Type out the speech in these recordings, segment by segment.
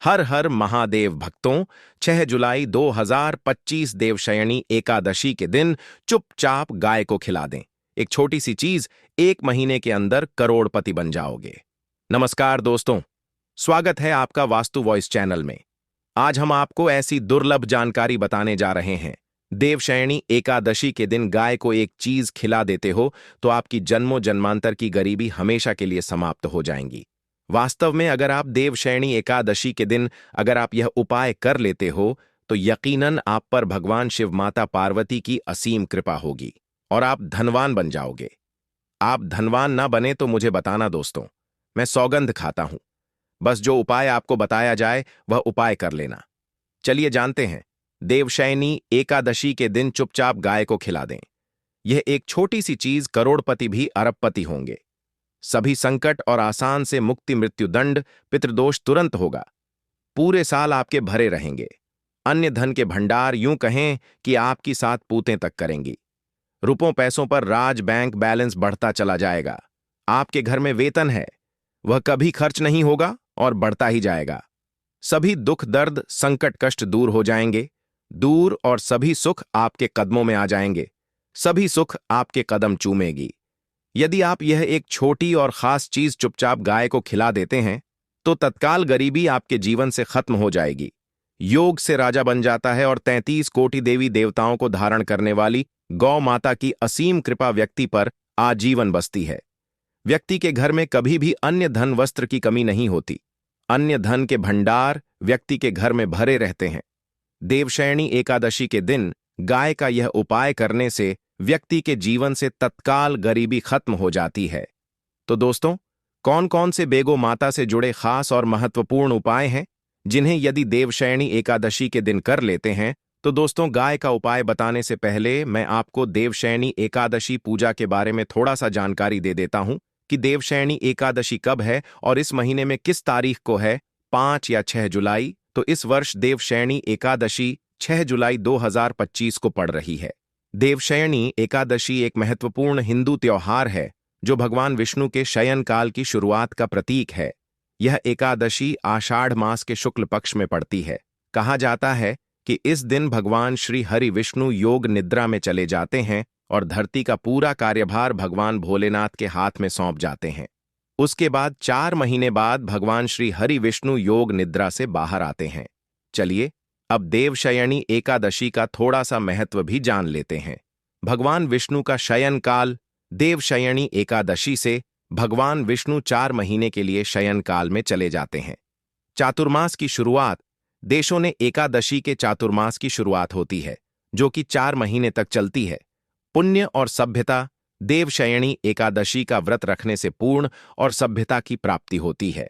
हर हर महादेव भक्तों, 6 जुलाई 2025 देवशयनी एकादशी के दिन चुपचाप गाय को खिला दें। एक छोटी सी चीज 1 महीने के अंदर करोड़पति बन जाओगे। नमस्कार दोस्तों, स्वागत है आपका वास्तु वॉइस चैनल में। आज हम आपको ऐसी दुर्लभ जानकारी बताने जा रहे हैं। देवशयनी एकादशी के दिन गाय को एक चीज खिला देते हो तो आपकी जन्मों जन्मांतर की गरीबी हमेशा के लिए समाप्त हो जाएंगी। वास्तव में अगर आप देवशयनी एकादशी के दिन अगर आप यह उपाय कर लेते हो तो यकीनन आप पर भगवान शिव माता पार्वती की असीम कृपा होगी और आप धनवान बन जाओगे। आप धनवान ना बने तो मुझे बताना दोस्तों, मैं सौगंध खाता हूं। बस जो उपाय आपको बताया जाए वह उपाय कर लेना। चलिए जानते हैं। देवशयनी एकादशी के दिन चुपचाप गाय को खिला दें। यह एक छोटी सी चीज करोड़पति भी अरबपति होंगे। सभी संकट और आसान से मुक्ति, मृत्यु दंड, पितृदोष तुरंत होगा। पूरे साल आपके भरे रहेंगे। अन्य धन के भंडार यूं कहें कि आपकी साथ पूतें तक करेंगी। रुपयों पैसों पर राज बैंक बैलेंस बढ़ता चला जाएगा। आपके घर में वेतन है, वह कभी खर्च नहीं होगा और बढ़ता ही जाएगा। सभी दुख दर्द संकट कष्ट दूर हो जाएंगे, दूर, और सभी सुख आपके कदमों में आ जाएंगे। सभी सुख आपके कदम चूमेगी। यदि आप यह एक छोटी और खास चीज चुपचाप गाय को खिला देते हैं तो तत्काल गरीबी आपके जीवन से खत्म हो जाएगी। योग से राजा बन जाता है और 33 कोटि देवी देवताओं को धारण करने वाली गौ माता की असीम कृपा व्यक्ति पर आजीवन बसती है। व्यक्ति के घर में कभी भी अन्य धन वस्त्र की कमी नहीं होती। अन्य धन के भंडार व्यक्ति के घर में भरे रहते हैं। देवशयनी एकादशी के दिन गाय का यह उपाय करने से व्यक्ति के जीवन से तत्काल गरीबी खत्म हो जाती है। तो दोस्तों, कौन कौन से बेगो माता से जुड़े खास और महत्वपूर्ण उपाय हैं जिन्हें यदि देवशयनी एकादशी के दिन कर लेते हैं? तो दोस्तों, गाय का उपाय बताने से पहले मैं आपको देवशयनी एकादशी पूजा के बारे में थोड़ा सा जानकारी दे देता हूं कि देवशयनी एकादशी कब है और इस महीने में किस तारीख को है, 5 या 6 जुलाई। तो इस वर्ष देवशयनी एकादशी 6 जुलाई 2025 को पड़ रही है। देवशयनी एकादशी एक महत्वपूर्ण हिंदू त्योहार है जो भगवान विष्णु के शयन काल की शुरुआत का प्रतीक है। यह एकादशी आषाढ़ मास के शुक्ल पक्ष में पड़ती है। कहा जाता है कि इस दिन भगवान श्री हरि विष्णु योग निद्रा में चले जाते हैं और धरती का पूरा कार्यभार भगवान भोलेनाथ के हाथ में सौंप जाते हैं। उसके बाद 4 महीने बाद भगवान श्री हरि विष्णु योग निद्रा से बाहर आते हैं। चलिए अब देवशयनी एकादशी का थोड़ा सा महत्व भी जान लेते हैं। भगवान विष्णु का शयन काल। देवशयनी एकादशी से भगवान विष्णु 4 महीने के लिए शयन काल में चले जाते हैं। चातुर्मास की शुरुआत। देशों ने एकादशी के चातुर्मास की शुरुआत होती है जो कि 4 महीने तक चलती है। पुण्य और सभ्यता। देवशयनी एकादशी का व्रत रखने से पूर्ण और सभ्यता की प्राप्ति होती है।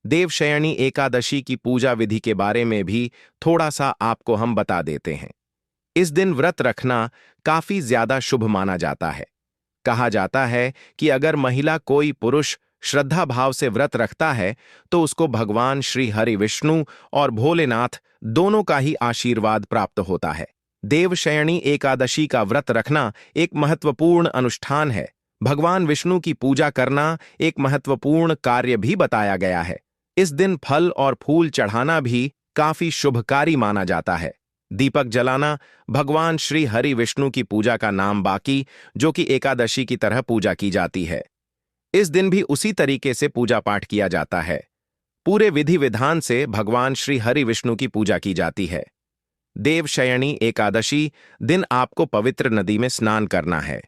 देवशयनी एकादशी की पूजा विधि के बारे में भी थोड़ा सा आपको हम बता देते हैं। इस दिन व्रत रखना काफी ज्यादा शुभ माना जाता है। कहा जाता है कि अगर महिला कोई पुरुष श्रद्धा भाव से व्रत रखता है तो उसको भगवान श्री हरि विष्णु और भोलेनाथ दोनों का ही आशीर्वाद प्राप्त होता है। देवशयनी एकादशी का व्रत रखना एक महत्वपूर्ण अनुष्ठान है। भगवान विष्णु की पूजा करना एक महत्वपूर्ण कार्य भी बताया गया है। इस दिन फल और फूल चढ़ाना भी काफी शुभकारी माना जाता है। दीपक जलाना भगवान श्री हरि विष्णु की पूजा का नाम बाकी, जो कि एकादशी की तरह पूजा की जाती है। इस दिन भी उसी तरीके से पूजा पाठ किया जाता है। पूरे विधि विधान से भगवान श्री हरि विष्णु की पूजा की जाती है। देवशयनी एकादशी दिन आपको पवित्र नदी में स्नान करना है।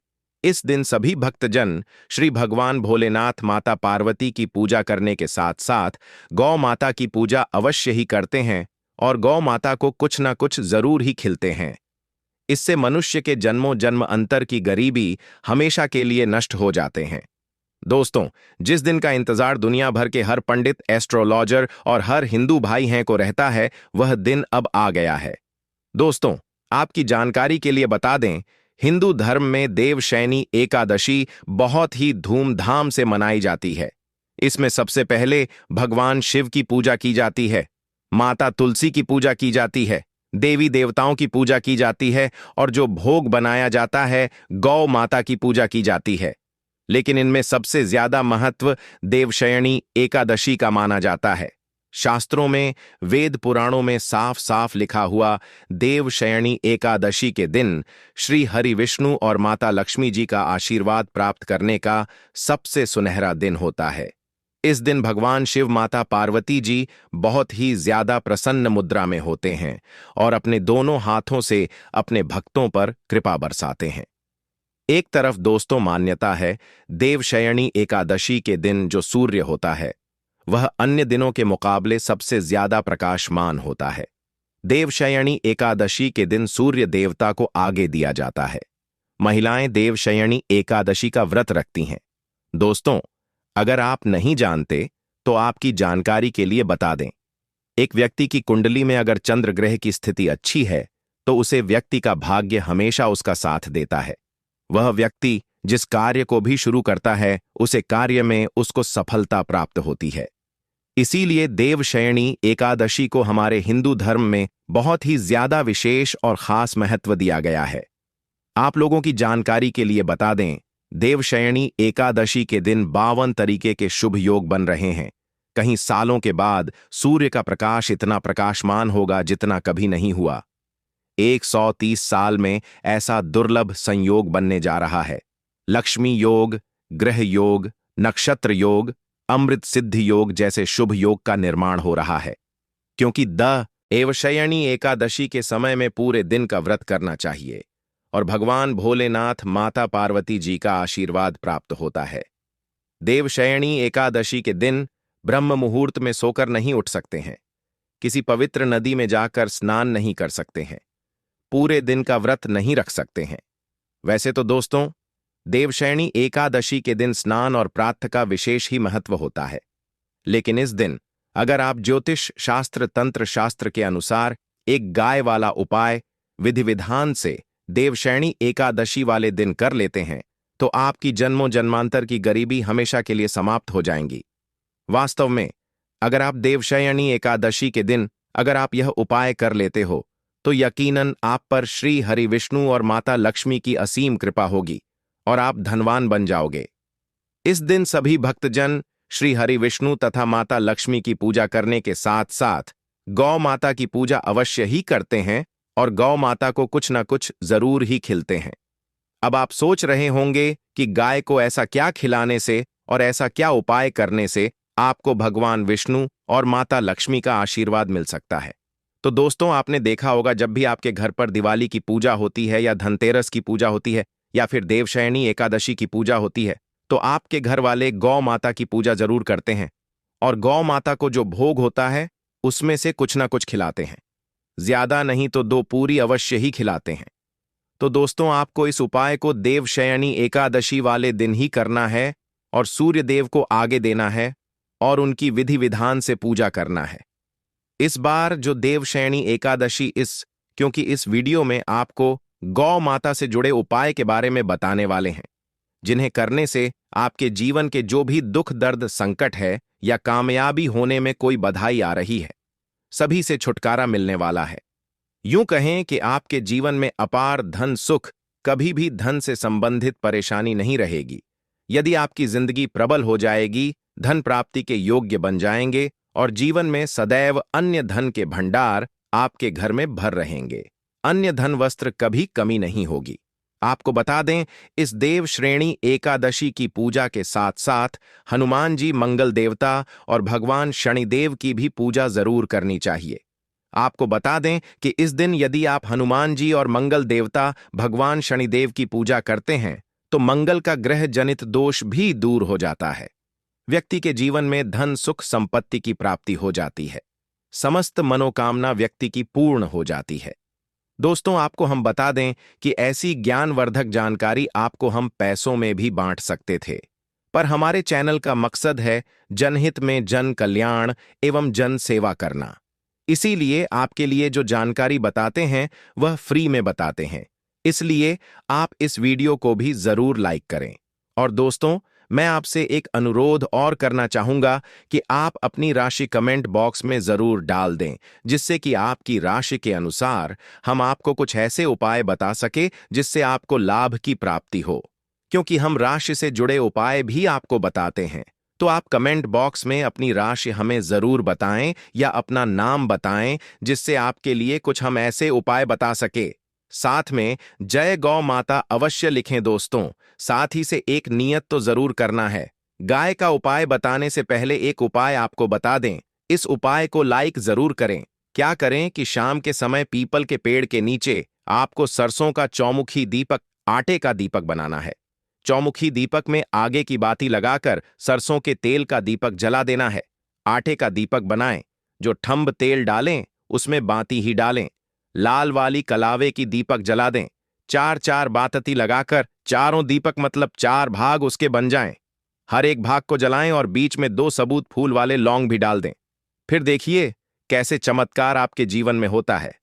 इस दिन सभी भक्तजन श्री भगवान भोलेनाथ माता पार्वती की पूजा करने के साथ साथ गौ माता की पूजा अवश्य ही करते हैं और गौ माता को कुछ न कुछ जरूर ही खिलते हैं। इससे मनुष्य के जन्मों जन्म अंतर की गरीबी हमेशा के लिए नष्ट हो जाते हैं। दोस्तों, जिस दिन का इंतजार दुनिया भर के हर पंडित, एस्ट्रोलॉजर और हर हिंदू भाई हैं को रहता है, वह दिन अब आ गया है। दोस्तों, आपकी जानकारी के लिए बता दें, हिंदू धर्म में देवशयनी एकादशी बहुत ही धूमधाम से मनाई जाती है। इसमें सबसे पहले भगवान शिव की पूजा की जाती है, माता तुलसी की पूजा की जाती है, देवी देवताओं की पूजा की जाती है और जो भोग बनाया जाता है गौ माता की पूजा की जाती है। लेकिन इनमें सबसे ज्यादा महत्व देवशयनी एकादशी का माना जाता है। शास्त्रों में, वेद पुराणों में साफ साफ लिखा हुआ देवशयनी एकादशी के दिन श्री हरि विष्णु और माता लक्ष्मी जी का आशीर्वाद प्राप्त करने का सबसे सुनहरा दिन होता है। इस दिन भगवान शिव माता पार्वती जी बहुत ही ज्यादा प्रसन्न मुद्रा में होते हैं और अपने दोनों हाथों से अपने भक्तों पर कृपा बरसाते हैं। एक तरफ दोस्तों मान्यता है, देवशयनी एकादशी के दिन जो सूर्य होता है वह अन्य दिनों के मुकाबले सबसे ज्यादा प्रकाशमान होता है। देवशयनी एकादशी के दिन सूर्य देवता को आगे दिया जाता है। महिलाएं देवशयनी एकादशी का व्रत रखती हैं। दोस्तों, अगर आप नहीं जानते तो आपकी जानकारी के लिए बता दें, एक व्यक्ति की कुंडली में अगर चंद्र ग्रह की स्थिति अच्छी है तो उसे व्यक्ति का भाग्य हमेशा उसका साथ देता है। वह व्यक्ति जिस कार्य को भी शुरू करता है उसे कार्य में उसको सफलता प्राप्त होती है। इसीलिए देवशयनी एकादशी को हमारे हिंदू धर्म में बहुत ही ज्यादा विशेष और खास महत्व दिया गया है। आप लोगों की जानकारी के लिए बता दें, देवशयनी एकादशी के दिन 52 तरीके के शुभ योग बन रहे हैं। कहीं सालों के बाद सूर्य का प्रकाश इतना प्रकाशमान होगा जितना कभी नहीं हुआ। 130 साल में ऐसा दुर्लभ संयोग बनने जा रहा है। लक्ष्मी योग, ग्रह योग, नक्षत्र योग, अमृत सिद्धि योग जैसे शुभ योग का निर्माण हो रहा है। क्योंकि देवशयनी एकादशी के समय में पूरे दिन का व्रत करना चाहिए और भगवान भोलेनाथ माता पार्वती जी का आशीर्वाद प्राप्त होता है। देवशयनी एकादशी के दिन ब्रह्म मुहूर्त में सोकर नहीं उठ सकते हैं, किसी पवित्र नदी में जाकर स्नान नहीं कर सकते हैं, पूरे दिन का व्रत नहीं रख सकते हैं। वैसे तो दोस्तों, देवशयनी एकादशी के दिन स्नान और प्रातः का विशेष ही महत्व होता है, लेकिन इस दिन अगर आप ज्योतिष शास्त्र तंत्र शास्त्र के अनुसार एक गाय वाला उपाय विधि विधान से देवशयनी एकादशी वाले दिन कर लेते हैं तो आपकी जन्मों जन्मांतर की गरीबी हमेशा के लिए समाप्त हो जाएंगी। वास्तव में अगर आप देवशयनी एकादशी के दिन अगर आप यह उपाय कर लेते हो तो यकीनन आप पर श्री हरि विष्णु और माता लक्ष्मी की असीम कृपा होगी और आप धनवान बन जाओगे। इस दिन सभी भक्तजन श्री हरि विष्णु तथा माता लक्ष्मी की पूजा करने के साथ साथ गौ माता की पूजा अवश्य ही करते हैं और गौ माता को कुछ न कुछ जरूर ही खिलते हैं। अब आप सोच रहे होंगे कि गाय को ऐसा क्या खिलाने से और ऐसा क्या उपाय करने से आपको भगवान विष्णु और माता लक्ष्मी का आशीर्वाद मिल सकता है। तो दोस्तों, आपने देखा होगा जब भी आपके घर पर दिवाली की पूजा होती है या धनतेरस की पूजा होती है या फिर देवशयनी एकादशी की पूजा होती है तो आपके घर वाले गौ माता की पूजा जरूर करते हैं और गौ माता को जो भोग होता है उसमें से कुछ ना कुछ खिलाते हैं, ज्यादा नहीं तो 2 पूरी अवश्य ही खिलाते हैं। तो दोस्तों, आपको इस उपाय को देवशयनी एकादशी वाले दिन ही करना है और सूर्य देव को आगे देना है और उनकी विधि विधान से पूजा करना है। इस बार जो देवशयनी एकादशी क्योंकि इस वीडियो में आपको गौ माता से जुड़े उपाय के बारे में बताने वाले हैं, जिन्हें करने से आपके जीवन के जो भी दुख दर्द संकट है या कामयाबी होने में कोई बधाई आ रही है, सभी से छुटकारा मिलने वाला है। यूं कहें कि आपके जीवन में अपार धन सुख, कभी भी धन से संबंधित परेशानी नहीं रहेगी। यदि आपकी जिंदगी प्रबल हो जाएगी, धन प्राप्ति के योग्य बन जाएंगे और जीवन में सदैव अन्य धन के भंडार आपके घर में भर रहेंगे। अन्य धन वस्त्र कभी कमी नहीं होगी। आपको बता दें, इस देव श्रेणी एकादशी की पूजा के साथ साथ हनुमान जी मंगल देवता और भगवान शनिदेव की भी पूजा जरूर करनी चाहिए। आपको बता दें कि इस दिन यदि आप हनुमान जी और मंगल देवता भगवान शनिदेव की पूजा करते हैं तो मंगल का ग्रह जनित दोष भी दूर हो जाता है। व्यक्ति के जीवन में धन सुख संपत्ति की प्राप्ति हो जाती है, समस्त मनोकामना व्यक्ति की पूर्ण हो जाती है। दोस्तों, आपको हम बता दें कि ऐसी ज्ञानवर्धक जानकारी आपको हम पैसों में भी बांट सकते थे, पर हमारे चैनल का मकसद है जनहित में जन कल्याण एवं जन सेवा करना। इसीलिए आपके लिए जो जानकारी बताते हैं वह फ्री में बताते हैं। इसलिए आप इस वीडियो को भी जरूर लाइक करें। और दोस्तों, मैं आपसे एक अनुरोध और करना चाहूंगा कि आप अपनी राशि कमेंट बॉक्स में जरूर डाल दें, जिससे कि आपकी राशि के अनुसार हम आपको कुछ ऐसे उपाय बता सके जिससे आपको लाभ की प्राप्ति हो। क्योंकि हम राशि से जुड़े उपाय भी आपको बताते हैं, तो आप कमेंट बॉक्स में अपनी राशि हमें जरूर बताएं या अपना नाम बताएं, जिससे आपके लिए कुछ हम ऐसे उपाय बता सके। साथ में जय गौ माता अवश्य लिखें दोस्तों। साथ ही से एक नियत तो जरूर करना है। गाय का उपाय बताने से पहले एक उपाय आपको बता दें। इस उपाय को लाइक जरूर करें। क्या करें कि शाम के समय पीपल के पेड़ के नीचे आपको सरसों का चौमुखी दीपक, आटे का दीपक बनाना है। चौमुखी दीपक में आगे की बाती लगाकर सरसों के तेल का दीपक जला देना है। आटे का दीपक बनाएं, जो ठंब तेल डालें उसमें बाती ही डालें। लाल वाली कलावे की दीपक जला दें। चार चार बातती लगाकर चारों दीपक मतलब 4 भाग उसके बन जाएं। हर एक भाग को जलाएं और बीच में 2 सबूत फूल वाले लौंग भी डाल दें। फिर देखिए कैसे चमत्कार आपके जीवन में होता है।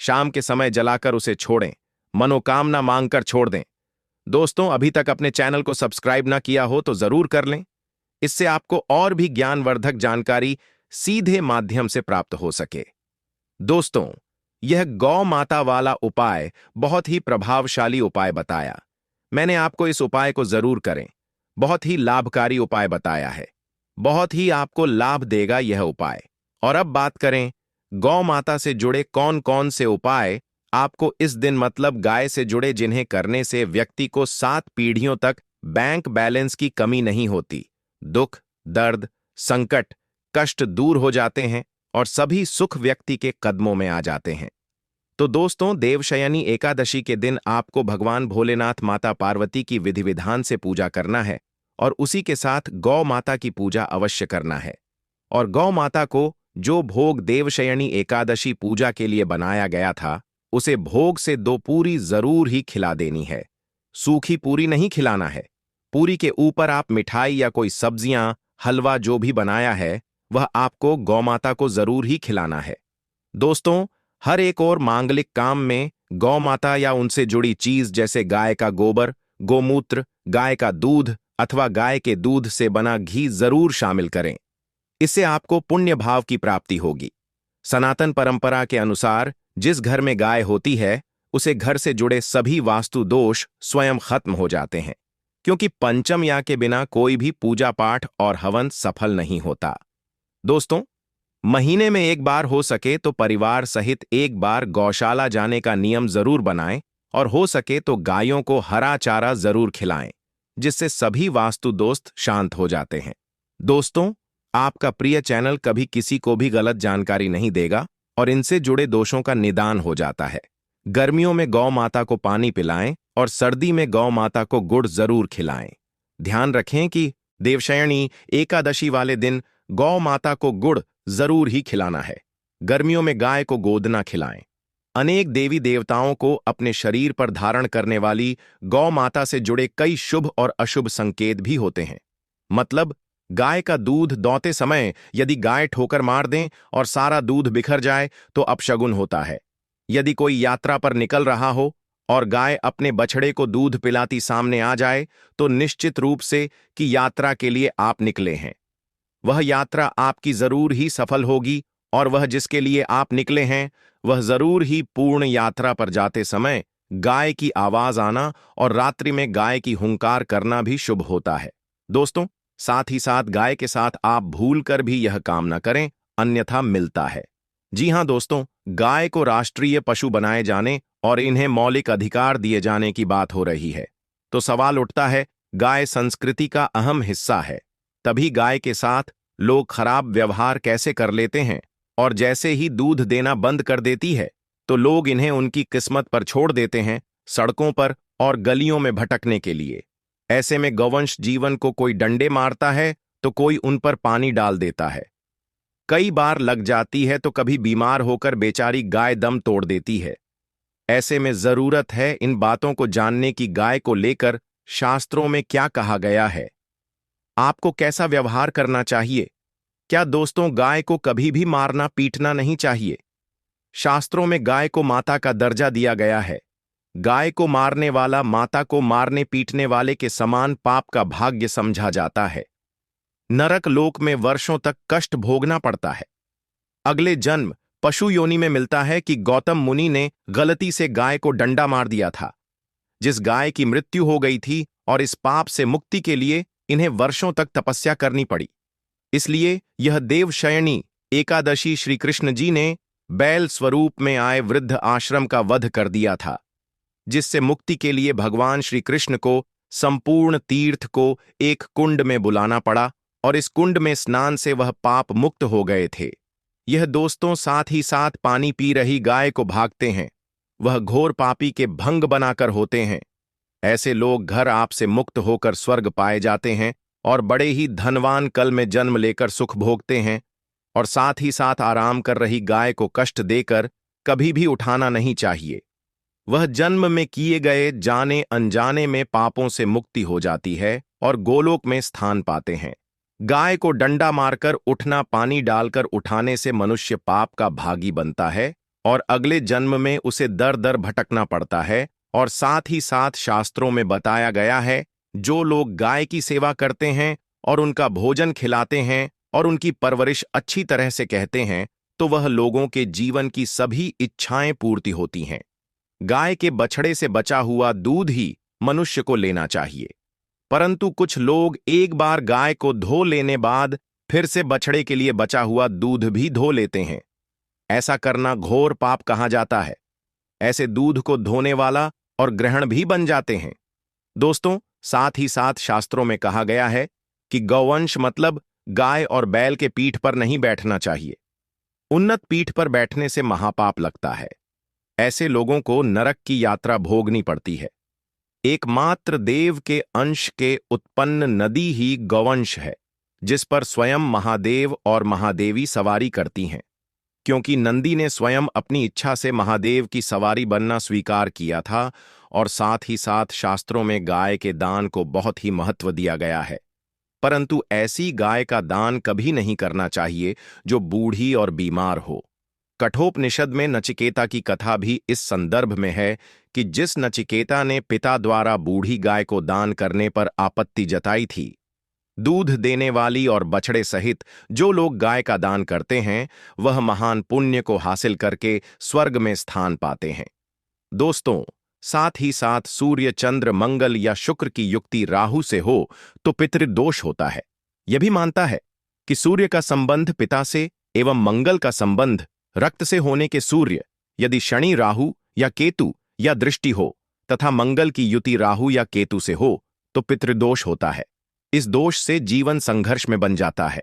शाम के समय जलाकर उसे छोड़ें, मनोकामना मांगकर छोड़ दें। दोस्तों, अभी तक अपने चैनल को सब्सक्राइब ना किया हो तो जरूर कर लें। इससे आपको और भी ज्ञानवर्धक जानकारी सीधे माध्यम से प्राप्त हो सके। दोस्तों, यह गौ माता वाला उपाय बहुत ही प्रभावशाली उपाय बताया। मैंने आपको इस उपाय को जरूर करें। बहुत ही लाभकारी उपाय बताया है। बहुत ही आपको लाभ देगा यह उपाय। और अब बात करें गौ माता से जुड़े कौन कौन से उपाय आपको इस दिन मतलब गाय से जुड़े, जिन्हें करने से व्यक्ति को 7 पीढ़ियों तक बैंक बैलेंस की कमी नहीं होती, दुख, दर्द, संकट, कष्ट दूर हो जाते हैं और सभी सुख व्यक्ति के कदमों में आ जाते हैं। तो दोस्तों, देवशयनी एकादशी के दिन आपको भगवान भोलेनाथ, माता पार्वती की विधि विधान से पूजा करना है और उसी के साथ गौ माता की पूजा अवश्य करना है। और गौ माता को जो भोग देवशयनी एकादशी पूजा के लिए बनाया गया था, उसे भोग से 2 पूरी जरूर ही खिला देनी है। सूखी पूरी नहीं खिलाना है। पूरी के ऊपर आप मिठाई या कोई सब्जियां, हलवा जो भी बनाया है वह आपको गौ माता को जरूर ही खिलाना है। दोस्तों, हर एक और मांगलिक काम में गौ माता या उनसे जुड़ी चीज जैसे गाय का गोबर, गोमूत्र, गाय का दूध अथवा गाय के दूध से बना घी जरूर शामिल करें। इससे आपको पुण्य भाव की प्राप्ति होगी। सनातन परंपरा के अनुसार जिस घर में गाय होती है उसे घर से जुड़े सभी वास्तु दोष स्वयं खत्म हो जाते हैं, क्योंकि पंचम या के बिना कोई भी पूजा पाठ और हवन सफल नहीं होता। दोस्तों, महीने में एक बार हो सके तो परिवार सहित एक बार गौशाला जाने का नियम जरूर बनाएं और हो सके तो गायों को हरा चारा जरूर खिलाएं, जिससे सभी वास्तु दोस्त शांत हो जाते हैं। दोस्तों, आपका प्रिय चैनल कभी किसी को भी गलत जानकारी नहीं देगा और इनसे जुड़े दोषों का निदान हो जाता है। गर्मियों में गौ माता को पानी पिलाएं और सर्दी में गौ माता को गुड़ जरूर खिलाएं। ध्यान रखें कि देवशयनी एकादशी वाले दिन गौ माता को गुड़ जरूर ही खिलाना है। गर्मियों में गाय को गोदना खिलाएं। अनेक देवी देवताओं को अपने शरीर पर धारण करने वाली गौ माता से जुड़े कई शुभ और अशुभ संकेत भी होते हैं। मतलब, गाय का दूध दोहते समय यदि गाय ठोकर मार दें और सारा दूध बिखर जाए तो अपशगुन होता है। यदि कोई यात्रा पर निकल रहा हो और गाय अपने बछड़े को दूध पिलाती सामने आ जाए तो निश्चित रूप से कि यात्रा के लिए आप निकले हैं। वह यात्रा आपकी जरूर ही सफल होगी और वह जिसके लिए आप निकले हैं वह जरूर ही पूर्ण यात्रा पर जाते समय गाय की आवाज आना और रात्रि में गाय की हुंकार करना भी शुभ होता है। दोस्तों, साथ ही साथ गाय के साथ आप भूल कर भी यह काम न करें, अन्यथा मिलता है। जी हां दोस्तों, गाय को राष्ट्रीय पशु बनाए जाने और इन्हें मौलिक अधिकार दिए जाने की बात हो रही है। तो सवाल उठता है, गाय संस्कृति का अहम हिस्सा है, तभी गाय के साथ लोग खराब व्यवहार कैसे कर लेते हैं और जैसे ही दूध देना बंद कर देती है तो लोग इन्हें उनकी किस्मत पर छोड़ देते हैं, सड़कों पर और गलियों में भटकने के लिए। ऐसे में गौवंश जीवन को कोई डंडे मारता है तो कोई उन पर पानी डाल देता है। कई बार लग जाती है तो कभी बीमार होकर बेचारी गाय दम तोड़ देती है। ऐसे में जरूरत है इन बातों को जानने की, गाय को लेकर शास्त्रों में क्या कहा गया है, आपको कैसा व्यवहार करना चाहिए। क्या दोस्तों, गाय को कभी भी मारना पीटना नहीं चाहिए। शास्त्रों में गाय को माता का दर्जा दिया गया है। गाय को मारने वाला माता को मारने पीटने वाले के समान पाप का भाग्य समझा जाता है। नरक लोक में वर्षों तक कष्ट भोगना पड़ता है। अगले जन्म पशु योनि में मिलता है कि गौतम मुनि ने गलती से गाय को डंडा मार दिया था। जिस गाय की मृत्यु हो गई थी और इस पाप से मुक्ति के लिए इन्हें वर्षों तक तपस्या करनी पड़ी। इसलिए यह देवशयनी एकादशी श्री कृष्ण जी ने बैल स्वरूप में आए वृद्ध आश्रम का वध कर दिया था, जिससे मुक्ति के लिए भगवान श्री कृष्ण को संपूर्ण तीर्थ को एक कुंड में बुलाना पड़ा और इस कुंड में स्नान से वह पाप मुक्त हो गए थे। यह दोस्तों साथ ही साथ पानी पी रही गाय को भागते हैं, वह घोर पापी के भंग बनाकर होते हैं। ऐसे लोग घर आप से मुक्त होकर स्वर्ग पाए जाते हैं और बड़े ही धनवान कल में जन्म लेकर सुख भोगते हैं। और साथ ही साथ आराम कर रही गाय को कष्ट देकर कभी भी उठाना नहीं चाहिए। वह जन्म में किए गए जाने अनजाने में पापों से मुक्ति हो जाती है और गोलोक में स्थान पाते हैं। गाय को डंडा मारकर उठना, पानी डालकर उठाने से मनुष्य पाप का भागी बनता है और अगले जन्म में उसे दर दर भटकना पड़ता है। और साथ ही साथ शास्त्रों में बताया गया है, जो लोग गाय की सेवा करते हैं और उनका भोजन खिलाते हैं और उनकी परवरिश अच्छी तरह से कहते हैं, तो वह लोगों के जीवन की सभी इच्छाएं पूर्ति होती हैं। गाय के बछड़े से बचा हुआ दूध ही मनुष्य को लेना चाहिए, परंतु कुछ लोग एक बार गाय को धो लेने बाद फिर से बछड़े के लिए बचा हुआ दूध भी धो लेते हैं। ऐसा करना घोर पाप कहा जाता है। ऐसे दूध को धोने वाला और ग्रहण भी बन जाते हैं। दोस्तों, साथ ही साथ शास्त्रों में कहा गया है कि गौवंश मतलब गाय और बैल के पीठ पर नहीं बैठना चाहिए। उन्नत पीठ पर बैठने से महापाप लगता है। ऐसे लोगों को नरक की यात्रा भोगनी पड़ती है। एकमात्र देव के अंश के उत्पन्न नदी ही गौवंश है, जिस पर स्वयं महादेव और महादेवी सवारी करती हैं। क्योंकि नंदी ने स्वयं अपनी इच्छा से महादेव की सवारी बनना स्वीकार किया था। और साथ ही साथ शास्त्रों में गाय के दान को बहुत ही महत्व दिया गया है। परंतु ऐसी गाय का दान कभी नहीं करना चाहिए जो बूढ़ी और बीमार हो। कठोपनिषद में नचिकेता की कथा भी इस संदर्भ में है कि जिस नचिकेता ने पिता द्वारा बूढ़ी गाय को दान करने पर आपत्ति जताई थी, दूध देने वाली और बछड़े सहित जो लोग गाय का दान करते हैं, वह महान पुण्य को हासिल करके स्वर्ग में स्थान पाते हैं। दोस्तों, साथ ही साथ सूर्य, चंद्र, मंगल या शुक्र की युक्ति राहु से हो तो पितृदोष होता है। यह भी मानता है कि सूर्य का संबंध पिता से एवं मंगल का संबंध रक्त से होने के सूर्य, यदि शनि, राहु या केतु या दृष्टि हो तथा मंगल की युति राहु या केतु से हो तो पितृदोष होता है। इस दोष से जीवन संघर्ष में बन जाता है।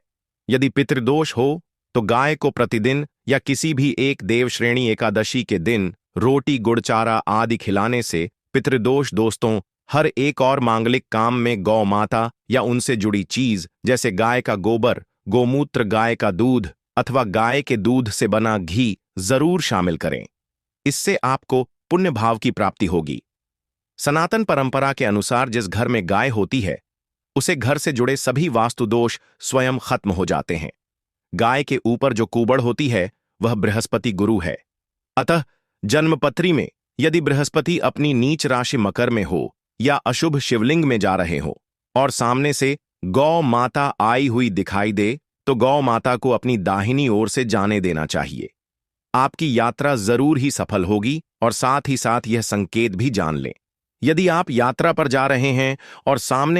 यदि पितृदोष हो तो गाय को प्रतिदिन या किसी भी एक देवश्रेणी एकादशी के दिन रोटी, गुड़, चारा आदि खिलाने से पितृदोष दोस्तों हर एक और मांगलिक काम में गौ माता या उनसे जुड़ी चीज जैसे गाय का गोबर, गोमूत्र, गाय का दूध अथवा गाय के दूध से बना घी जरूर शामिल करें। इससे आपको पुण्य भाव की प्राप्ति होगी। सनातन परंपरा के अनुसार जिस घर में गाय होती है उसे घर से जुड़े सभी वास्तु दोष स्वयं खत्म हो जाते हैं। गाय के ऊपर जो कुबड़ होती है वह बृहस्पति गुरु है। अतः जन्मपत्री में यदि बृहस्पति अपनी नीच राशि मकर में हो या अशुभ शिवलिंग में जा रहे हो और सामने से गौ माता आई हुई दिखाई दे तो गौ माता को अपनी दाहिनी ओर से जाने देना चाहिए। आपकी यात्रा जरूर ही सफल होगी। और साथ ही साथ यह संकेत भी जान लें, यदि आप यात्रा पर जा रहे हैं और सामने